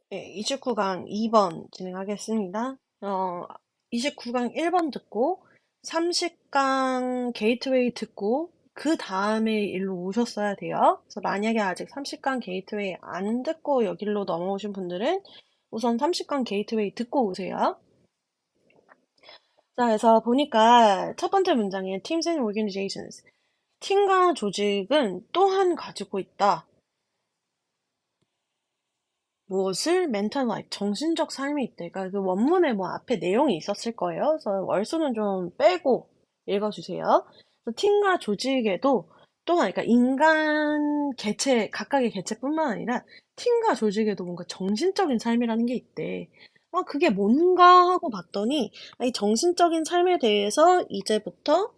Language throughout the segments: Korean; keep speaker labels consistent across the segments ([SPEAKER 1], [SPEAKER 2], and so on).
[SPEAKER 1] 네, 29강 2번 진행하겠습니다. 29강 1번 듣고 30강 게이트웨이 듣고 그 다음에 일로 오셨어야 돼요. 그래서 만약에 아직 30강 게이트웨이 안 듣고 여기로 넘어오신 분들은 우선 30강 게이트웨이 듣고 오세요. 자, 그래서 보니까 첫 번째 문장에 Teams and Organizations. 팀과 조직은 또한 가지고 있다. 무엇을 mental life, 정신적 삶이 있대. 그러니까 그 원문에 뭐 앞에 내용이 있었을 거예요. 그래서 월수는 좀 빼고 읽어주세요. 그래서 팀과 조직에도 또한, 그러니까 인간 개체, 각각의 개체뿐만 아니라 팀과 조직에도 뭔가 정신적인 삶이라는 게 있대. 그게 뭔가 하고 봤더니, 이 정신적인 삶에 대해서 이제부터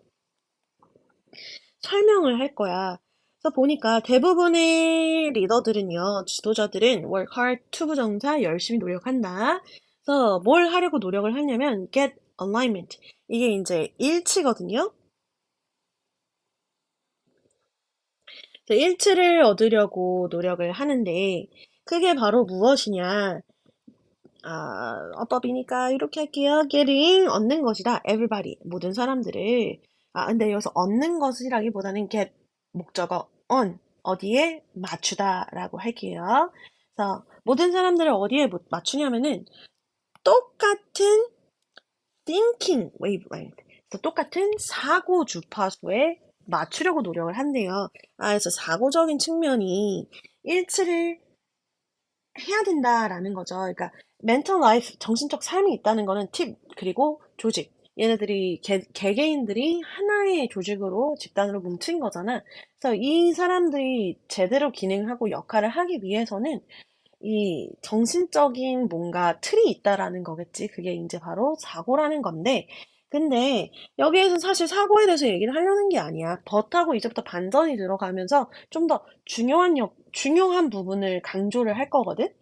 [SPEAKER 1] 설명을 할 거야. 그래서 보니까 대부분의 리더들은요, 지도자들은 work hard, 투부정사, 열심히 노력한다. 그래서 뭘 하려고 노력을 하냐면 get alignment. 이게 이제 일치거든요. 그래서 일치를 얻으려고 노력을 하는데 그게 바로 무엇이냐? 어법이니까 이렇게 할게요. getting, 얻는 것이다. everybody, 모든 사람들을. 근데 여기서 얻는 것이라기보다는 get, 목적어 on, 어디에 맞추다라고 할게요. 그래서 모든 사람들을 어디에 맞추냐면은 똑같은 thinking wavelength. 그래서 똑같은 사고 주파수에 맞추려고 노력을 한대요. 그래서 사고적인 측면이 일치를 해야 된다라는 거죠. 그러니까 mental life, 정신적 삶이 있다는 거는 팀, 그리고 조직. 얘네들이 개개인들이 하나의 조직으로 집단으로 뭉친 거잖아. 그래서 이 사람들이 제대로 기능하고 역할을 하기 위해서는 이 정신적인 뭔가 틀이 있다라는 거겠지. 그게 이제 바로 사고라는 건데. 근데 여기에서 사실 사고에 대해서 얘기를 하려는 게 아니야. 버하고 이제부터 반전이 들어가면서 좀 더 중요한 부분을 강조를 할 거거든.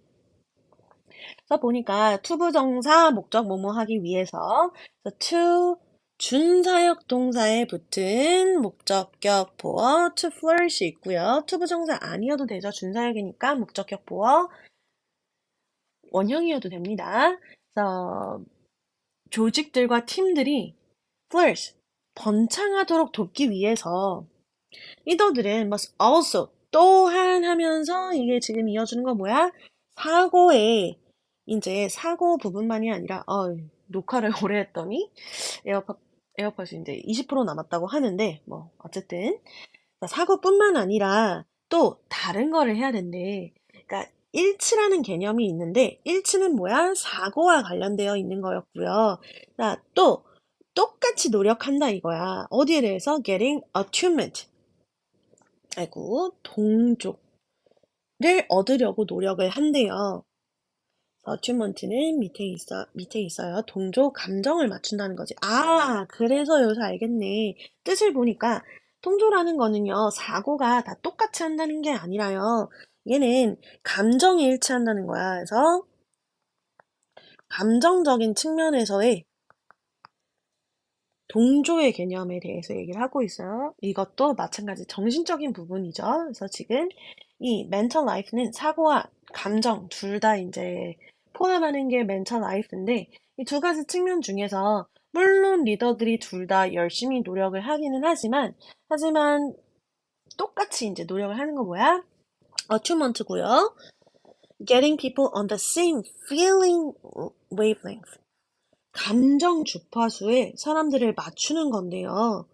[SPEAKER 1] 그래서 보니까 투부정사 목적 뭐뭐 하기 위해서 그래서 to 준사역 동사에 붙은 목적격 보어 to flourish 있고요. 투부정사 아니어도 되죠. 준사역이니까 목적격 보어 원형이어도 됩니다. 그래서 조직들과 팀들이 flourish 번창하도록 돕기 위해서 리더들은 must also 또한 하면서 이게 지금 이어주는 건 뭐야? 사고에 이제 사고 부분만이 아니라 녹화를 오래 했더니 에어팟 에어팟이 이제 20% 남았다고 하는데 뭐 어쨌든 사고뿐만 아니라 또 다른 거를 해야 된대. 그러니까 일치라는 개념이 있는데 일치는 뭐야? 사고와 관련되어 있는 거였고요. 자, 또 똑같이 노력한다 이거야. 어디에 대해서? getting attunement. 아이고, 동조를 얻으려고 노력을 한대요. attunement는 밑에 있어요. 동조, 감정을 맞춘다는 거지. 그래서 여기서 알겠네. 뜻을 보니까, 동조라는 거는요, 사고가 다 똑같이 한다는 게 아니라요. 얘는 감정이 일치한다는 거야. 그래서, 감정적인 측면에서의 동조의 개념에 대해서 얘기를 하고 있어요. 이것도 마찬가지 정신적인 부분이죠. 그래서 지금 이 mental life는 사고와 감정 둘 다 이제 포함하는 게 mental life인데 이 두 가지 측면 중에서 물론 리더들이 둘 다 열심히 노력을 하기는 하지만 똑같이 이제 노력을 하는 거 뭐야? attunement고요. getting people on the same feeling wavelength. 감정 주파수에 사람들을 맞추는 건데요.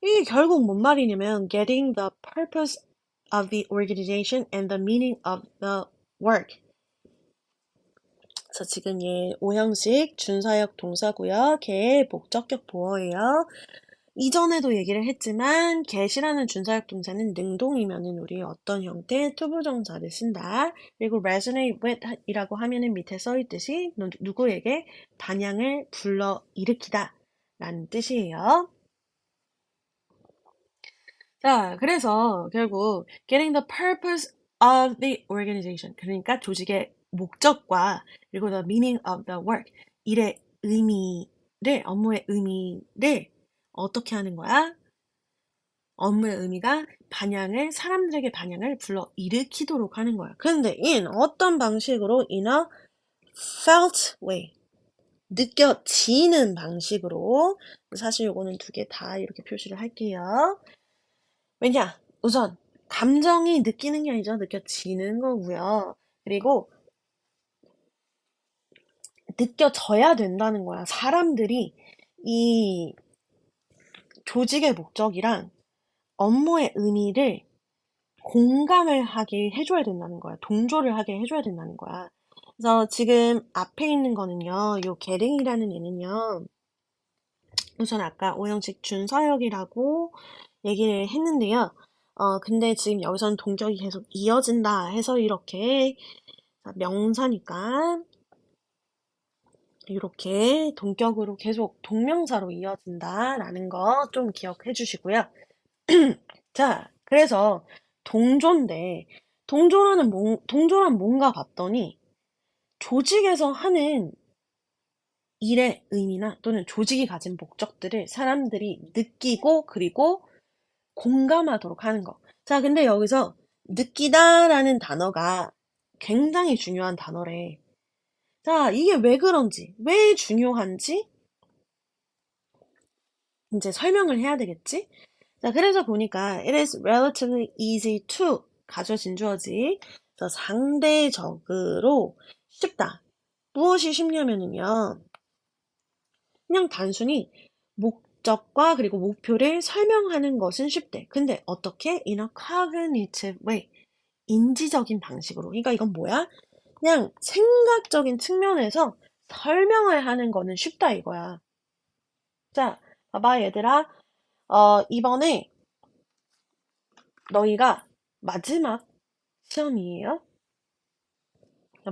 [SPEAKER 1] 이게 결국 뭔 말이냐면 getting the purpose of the organization and the meaning of the work. 그래서 지금 얘 오형식 준사역 동사고요. 걔의 목적격 보어예요. 이전에도 얘기를 했지만 get이라는 준사역 동사는 능동이면은 우리 어떤 형태의 투부정사를 쓴다. 그리고 resonate with 이라고 하면은 밑에 써 있듯이 누구에게 반향을 불러 일으키다 라는 뜻이에요. 자, 그래서 결국 getting the purpose of the organization. 그러니까 조직의 목적과 그리고 the meaning of the work. 일의 의미를, 업무의 의미를 어떻게 하는 거야? 업무의 의미가 사람들에게 반향을 불러 일으키도록 하는 거야. 근데 어떤 방식으로? in a felt way. 느껴지는 방식으로. 사실 요거는 두 개 다 이렇게 표시를 할게요. 왜냐? 우선 감정이 느끼는 게 아니죠. 느껴지는 거고요. 그리고 느껴져야 된다는 거야. 사람들이 이 조직의 목적이랑 업무의 의미를 공감을 하게 해줘야 된다는 거야. 동조를 하게 해줘야 된다는 거야. 그래서 지금 앞에 있는 거는요. 요 게링이라는 얘는요. 우선 아까 오형식 준서역이라고 얘기를 했는데요. 근데 지금 여기서는 동격이 계속 이어진다 해서 이렇게 명사니까 이렇게 동격으로 계속 동명사로 이어진다라는 거 좀 기억해 주시고요. 자, 그래서 동조인데 동조란 뭔가 봤더니 조직에서 하는 일의 의미나 또는 조직이 가진 목적들을 사람들이 느끼고 그리고 공감하도록 하는 거. 자, 근데 여기서 느끼다라는 단어가 굉장히 중요한 단어래. 자, 이게 왜 그런지, 왜 중요한지 이제 설명을 해야 되겠지? 자, 그래서 보니까 it is relatively easy to 가져진 주어지. 그래서 상대적으로 쉽다. 무엇이 쉽냐면은요. 그냥 단순히 목적과 그리고 목표를 설명하는 것은 쉽대. 근데 어떻게? In a cognitive way. 인지적인 방식으로. 그러니까 이건 뭐야? 그냥 생각적인 측면에서 설명을 하는 거는 쉽다 이거야. 자, 봐봐 얘들아. 이번에 너희가 마지막 시험이에요.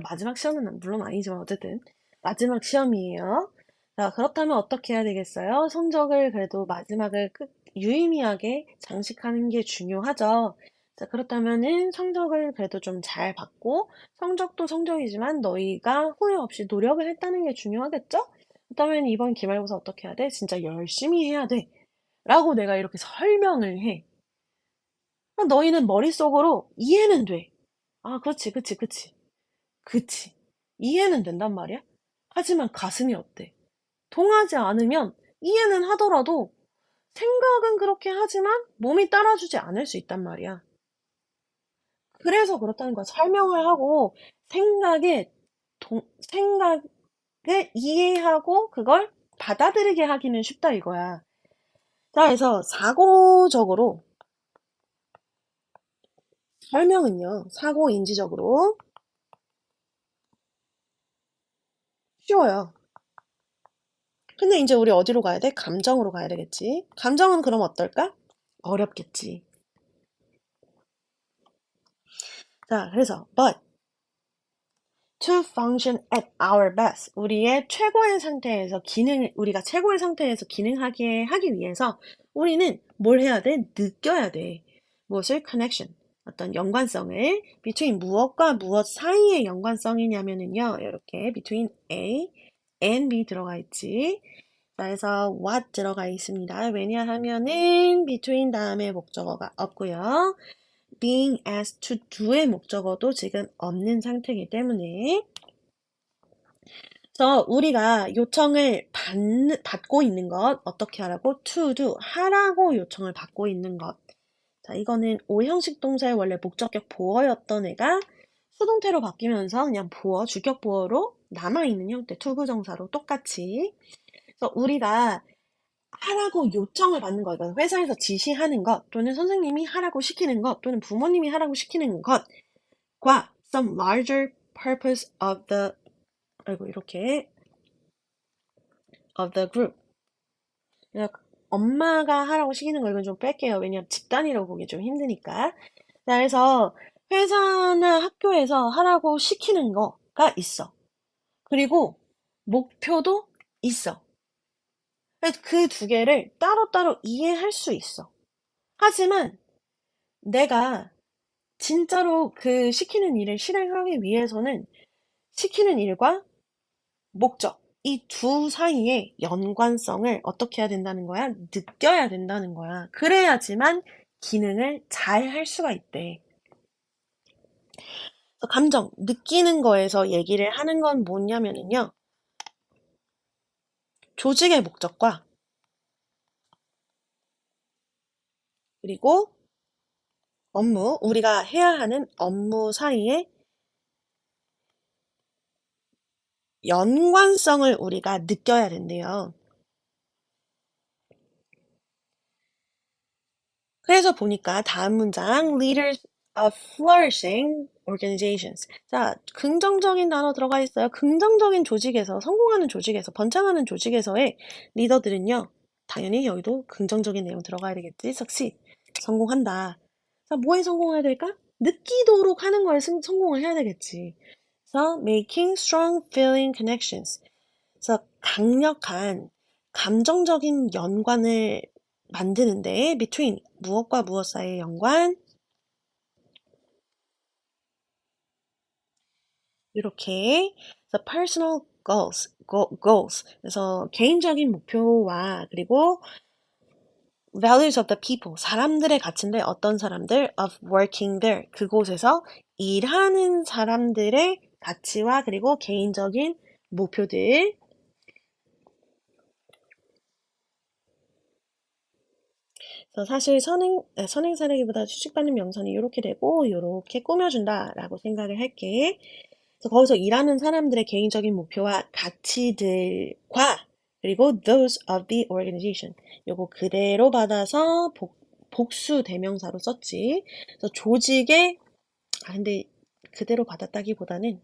[SPEAKER 1] 마지막 시험은 물론 아니지만 어쨌든 마지막 시험이에요. 자, 그렇다면 어떻게 해야 되겠어요? 성적을 그래도 마지막을 유의미하게 장식하는 게 중요하죠. 자, 그렇다면은 성적을 그래도 좀 잘 받고 성적도 성적이지만 너희가 후회 없이 노력을 했다는 게 중요하겠죠? 그렇다면 이번 기말고사 어떻게 해야 돼? 진짜 열심히 해야 돼. 라고 내가 이렇게 설명을 해. 너희는 머릿속으로 이해는 돼. 아, 그렇지, 그치, 그치. 그치. 이해는 된단 말이야. 하지만 가슴이 어때? 통하지 않으면 이해는 하더라도 생각은 그렇게 하지만 몸이 따라주지 않을 수 있단 말이야. 그래서 그렇다는 거야. 설명을 하고 생각을 이해하고 그걸 받아들이게 하기는 쉽다 이거야. 자, 그래서 사고적으로 설명은요. 사고인지적으로 쉬워요. 근데 이제 우리 어디로 가야 돼? 감정으로 가야 되겠지. 감정은 그럼 어떨까? 어렵겠지. 자, 그래서 but to function at our best. 우리가 최고의 상태에서 기능하게 하기 위해서 우리는 뭘 해야 돼? 느껴야 돼. 무엇을? connection. 어떤 연관성을 between 무엇과 무엇 사이의 연관성이냐면은요. 이렇게 between A and B 들어가 있지. 그래서 what 들어가 있습니다. 왜냐하면은 between 다음에 목적어가 없고요. being asked to do의 목적어도 지금 없는 상태이기 때문에 그래서 우리가 요청을 받고 있는 것 어떻게 하라고? to do 하라고 요청을 받고 있는 것. 자, 이거는 오형식 동사의 원래 목적격 보어였던 애가 수동태로 바뀌면서 그냥 보어, 주격 보어로 남아있는 형태 투부정사로 똑같이. 그래서 우리가 하라고 요청을 받는 거, 이건 회사에서 지시하는 것, 또는 선생님이 하라고 시키는 것, 또는 부모님이 하라고 시키는 것과 some larger purpose of the, 아이고, 이렇게, of the group. 그러니까 엄마가 하라고 시키는 거 이건 좀 뺄게요. 왜냐면 집단이라고 보기 좀 힘드니까. 자, 그래서 회사나 학교에서 하라고 시키는 거가 있어. 그리고 목표도 있어. 그 두 개를 따로따로 이해할 수 있어. 하지만 내가 진짜로 그 시키는 일을 실행하기 위해서는 시키는 일과 목적, 이 두 사이의 연관성을 어떻게 해야 된다는 거야? 느껴야 된다는 거야. 그래야지만 기능을 잘 할 수가 있대. 그래서 감정, 느끼는 거에서 얘기를 하는 건 뭐냐면은요. 조직의 목적과 그리고 업무, 우리가 해야 하는 업무 사이의 연관성을 우리가 느껴야 된대요. 그래서 보니까 다음 문장 leaders of flourishing organizations. 자, 긍정적인 단어 들어가 있어요. 긍정적인 조직에서 성공하는 조직에서 번창하는 조직에서의 리더들은요. 당연히 여기도 긍정적인 내용 들어가야 되겠지. succeed. 성공한다. 자, 뭐에 성공해야 될까? 느끼도록 하는 거에 성공을 해야 되겠지. 그래서 making strong feeling connections. 그래서 강력한 감정적인 연관을 만드는데 between 무엇과 무엇 사이의 연관 이렇게 그래서 personal goals 그래서 개인적인 목표와 그리고 values of the people 사람들의 가치인데 어떤 사람들 of working there 그곳에서 일하는 사람들의 가치와 그리고 개인적인 목표들 그래서 사실 선행사라기보다 수식받는 명사는 이렇게 되고 이렇게 꾸며준다라고 생각을 할게. 그래서 거기서 일하는 사람들의 개인적인 목표와 가치들과 그리고 those of the organization 요거 그대로 받아서 복수 대명사로 썼지. 그래서 조직의 근데 그대로 받았다기보다는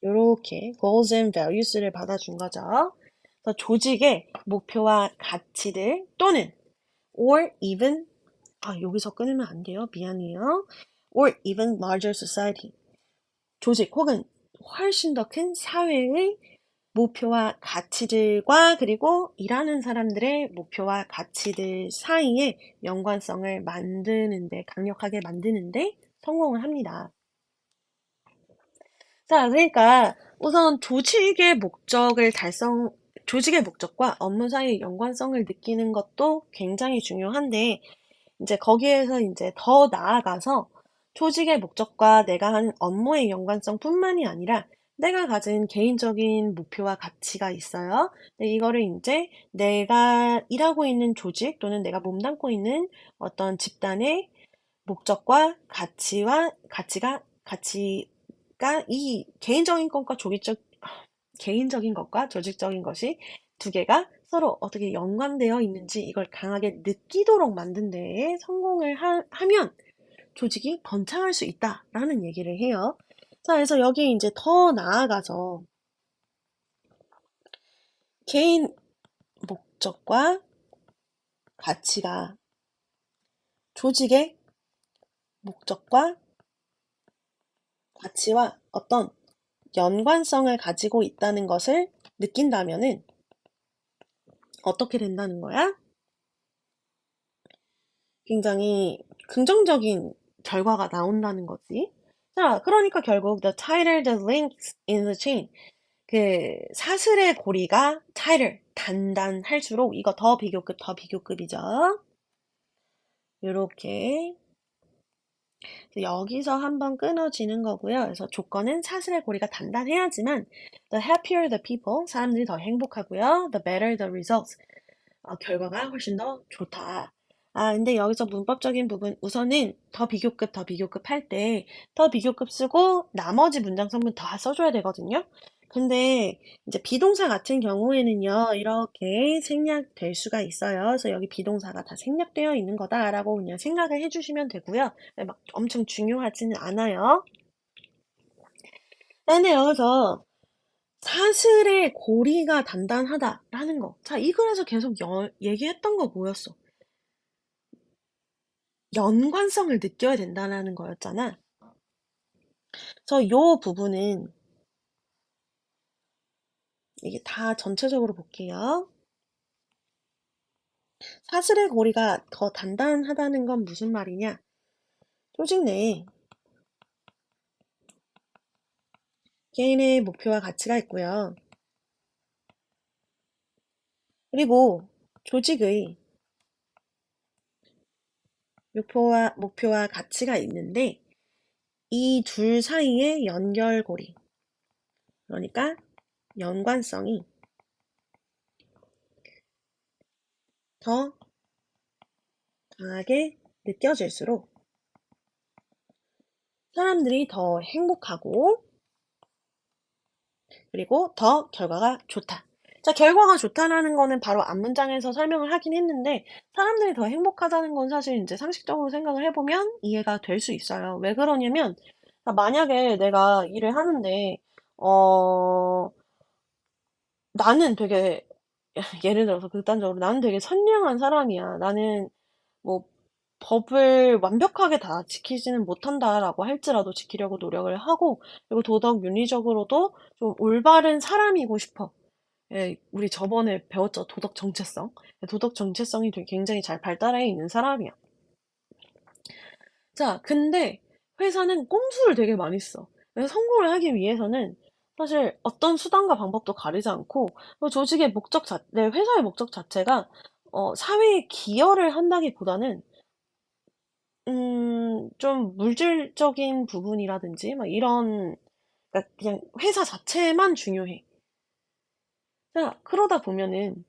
[SPEAKER 1] 요렇게 goals and values를 받아준 거죠. 그래서 조직의 목표와 가치들 또는 or even 여기서 끊으면 안 돼요. 미안해요. or even larger society. 조직 혹은 훨씬 더 큰 사회의 목표와 가치들과 그리고 일하는 사람들의 목표와 가치들 사이의 연관성을 만드는데, 강력하게 만드는데 성공을 합니다. 자, 그러니까 우선 조직의 목적과 업무 사이의 연관성을 느끼는 것도 굉장히 중요한데, 이제 거기에서 이제 더 나아가서 조직의 목적과 내가 하는 업무의 연관성뿐만이 아니라 내가 가진 개인적인 목표와 가치가 있어요. 근데 이거를 이제 내가 일하고 있는 조직 또는 내가 몸담고 있는 어떤 집단의 목적과 가치가 이 개인적인 것과 조직적인 것이 두 개가 서로 어떻게 연관되어 있는지 이걸 강하게 느끼도록 만든 데에 성공을 하면 조직이 번창할 수 있다라는 얘기를 해요. 자, 그래서 여기 이제 더 나아가서 개인 목적과 가치가 조직의 목적과 가치와 어떤 연관성을 가지고 있다는 것을 느낀다면은 어떻게 된다는 거야? 굉장히 긍정적인 결과가 나온다는 거지. 자, 그러니까 결국 the tighter the links in the chain. 그 사슬의 고리가 tighter, 단단할수록 이거 더 비교급이죠. 요렇게. 여기서 한번 끊어지는 거고요. 그래서 조건은 사슬의 고리가 단단해야지만 the happier the people, 사람들이 더 행복하고요. the better the results, 결과가 훨씬 더 좋다. 근데 여기서 문법적인 부분, 우선은 더 비교급 할 때, 더 비교급 쓰고, 나머지 문장 성분 다 써줘야 되거든요. 근데, 이제 비동사 같은 경우에는요, 이렇게 생략될 수가 있어요. 그래서 여기 비동사가 다 생략되어 있는 거다라고 그냥 생각을 해주시면 되고요. 막 엄청 중요하지는 않아요. 근데 여기서 사슬의 고리가 단단하다라는 거. 자, 이 글에서 계속 얘기했던 거 뭐였어? 연관성을 느껴야 된다는 거였잖아. 그래서 요 부분은 이게 다 전체적으로 볼게요. 사슬의 고리가 더 단단하다는 건 무슨 말이냐? 조직 내에 개인의 목표와 가치가 있고요. 그리고 조직의 목표와 가치가 있는데 이 둘 사이의 연결고리, 그러니까 연관성이 더 강하게 느껴질수록 사람들이 더 행복하고 그리고 더 결과가 좋다. 자, 결과가 좋다라는 거는 바로 앞문장에서 설명을 하긴 했는데 사람들이 더 행복하다는 건 사실 이제 상식적으로 생각을 해보면 이해가 될 수 있어요. 왜 그러냐면 만약에 내가 일을 하는데 어 나는 되게 예를 들어서 극단적으로 나는 되게 선량한 사람이야. 나는 뭐 법을 완벽하게 다 지키지는 못한다라고 할지라도 지키려고 노력을 하고 그리고 도덕 윤리적으로도 좀 올바른 사람이고 싶어. 예, 우리 저번에 배웠죠. 도덕 정체성. 도덕 정체성이 되게 굉장히 잘 발달해 있는 사람이야. 자, 근데 회사는 꼼수를 되게 많이 써. 그래서 성공을 하기 위해서는 사실 어떤 수단과 방법도 가리지 않고 그 조직의 내 회사의 목적 자체가 사회에 기여를 한다기보다는 좀 물질적인 부분이라든지 막 이런 그러니까 그냥 회사 자체만 중요해. 자, 그러다 보면은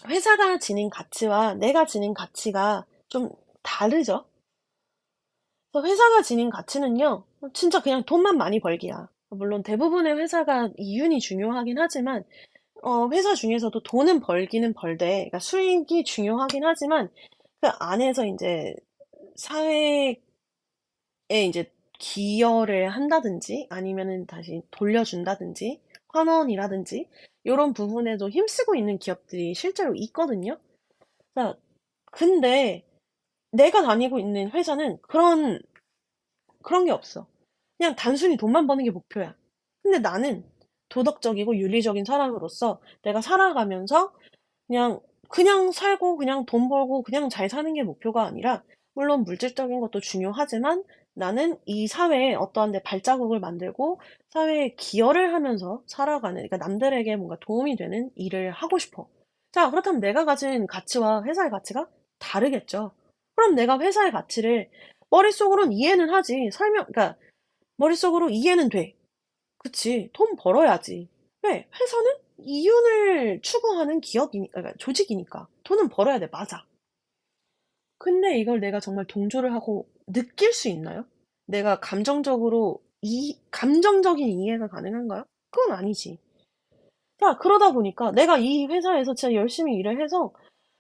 [SPEAKER 1] 회사가 지닌 가치와 내가 지닌 가치가 좀 다르죠? 그래서 회사가 지닌 가치는요, 진짜 그냥 돈만 많이 벌기야. 물론 대부분의 회사가 이윤이 중요하긴 하지만, 회사 중에서도 돈은 벌기는 벌되, 그러니까 수익이 중요하긴 하지만, 그 안에서 이제 사회에 이제 기여를 한다든지, 아니면은 다시 돌려준다든지, 환원이라든지, 이런 부분에도 힘쓰고 있는 기업들이 실제로 있거든요. 자, 근데 내가 다니고 있는 회사는 그런 게 없어. 그냥 단순히 돈만 버는 게 목표야. 근데 나는 도덕적이고 윤리적인 사람으로서 내가 살아가면서 그냥, 그냥 살고, 그냥 돈 벌고, 그냥 잘 사는 게 목표가 아니라, 물론 물질적인 것도 중요하지만 나는 이 사회에 어떠한 데 발자국을 만들고 사회에 기여를 하면서 살아가는, 그러니까 남들에게 뭔가 도움이 되는 일을 하고 싶어. 자, 그렇다면 내가 가진 가치와 회사의 가치가 다르겠죠. 그럼 내가 회사의 가치를 머릿속으로는 이해는 하지. 그러니까 머릿속으로 이해는 돼. 그치. 돈 벌어야지. 왜? 회사는 이윤을 추구하는 그러니까 조직이니까. 돈은 벌어야 돼. 맞아. 근데 이걸 내가 정말 동조를 하고 느낄 수 있나요? 내가 감정적인 이해가 가능한가요? 그건 아니지. 자, 그러다 보니까 내가 이 회사에서 진짜 열심히 일을 해서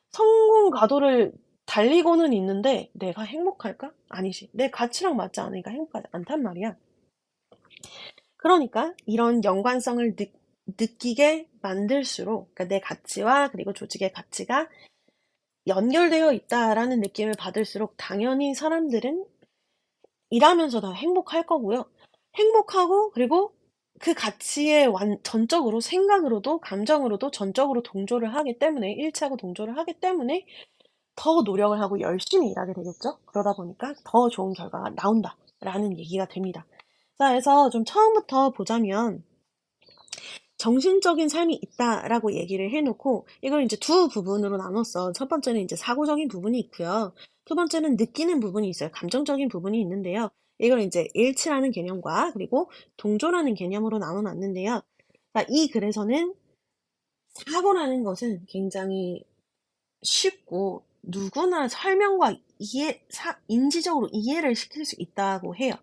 [SPEAKER 1] 성공 가도를 달리고는 있는데 내가 행복할까? 아니지. 내 가치랑 맞지 않으니까 행복하지 않단 말이야. 그러니까 이런 연관성을 느끼게 만들수록 그러니까 내 가치와 그리고 조직의 가치가 연결되어 있다라는 느낌을 받을수록 당연히 사람들은 일하면서 다 행복할 거고요. 행복하고 그리고 그 가치에 전적으로 생각으로도 감정으로도 전적으로 동조를 하기 때문에 일치하고 동조를 하기 때문에 더 노력을 하고 열심히 일하게 되겠죠. 그러다 보니까 더 좋은 결과가 나온다라는 얘기가 됩니다. 자, 그래서 좀 처음부터 보자면 정신적인 삶이 있다라고 얘기를 해놓고 이걸 이제 두 부분으로 나눴어. 첫 번째는 이제 사고적인 부분이 있고요. 두 번째는 느끼는 부분이 있어요. 감정적인 부분이 있는데요. 이걸 이제 일치라는 개념과 그리고 동조라는 개념으로 나눠놨는데요. 자, 이 글에서는 사고라는 것은 굉장히 쉽고 누구나 설명과 인지적으로 이해를 시킬 수 있다고 해요.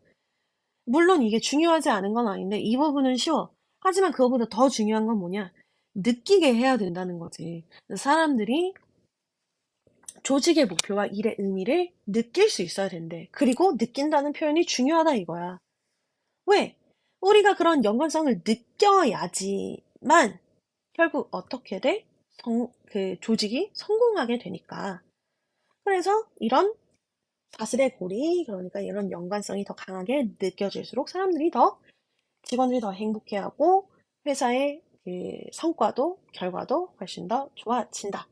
[SPEAKER 1] 물론 이게 중요하지 않은 건 아닌데 이 부분은 쉬워. 하지만 그거보다 더 중요한 건 뭐냐? 느끼게 해야 된다는 거지. 사람들이 조직의 목표와 일의 의미를 느낄 수 있어야 된대. 그리고 느낀다는 표현이 중요하다 이거야. 왜? 우리가 그런 연관성을 느껴야지만 결국 어떻게 돼? 그 조직이 성공하게 되니까. 그래서 이런 사슬의 고리, 그러니까 이런 연관성이 더 강하게 느껴질수록 직원들이 더 행복해하고 회사의 그 성과도 결과도 훨씬 더 좋아진다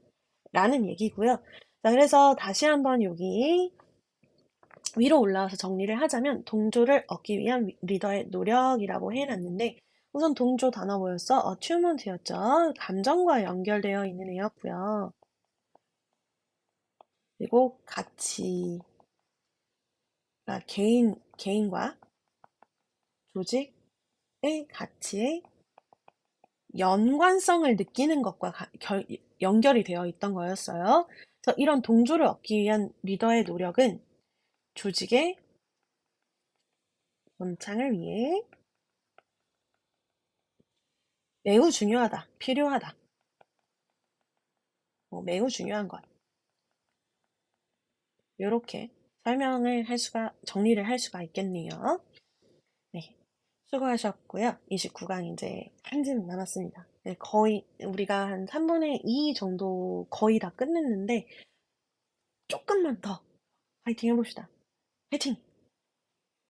[SPEAKER 1] 라는 얘기고요. 자, 그래서 다시 한번 여기 위로 올라와서 정리를 하자면 동조를 얻기 위한 리더의 노력이라고 해놨는데 우선 동조 단어 뭐였어? attunement였죠. 감정과 연결되어 있는 애였고요. 그리고 가치, 그러니까 개인과 조직의 가치의 연관성을 느끼는 것과 연결이 되어 있던 거였어요. 그래서 이런 동조를 얻기 위한 리더의 노력은 조직의 원창을 위해 매우 중요하다, 필요하다, 매우 중요한 것. 이렇게 정리를 할 수가 있겠네요. 네, 수고하셨고요. 29강 이제 한 집 남았습니다. 네, 거의 우리가 한 3분의 2 정도 거의 다 끝냈는데 조금만 더 파이팅 해봅시다. 파이팅!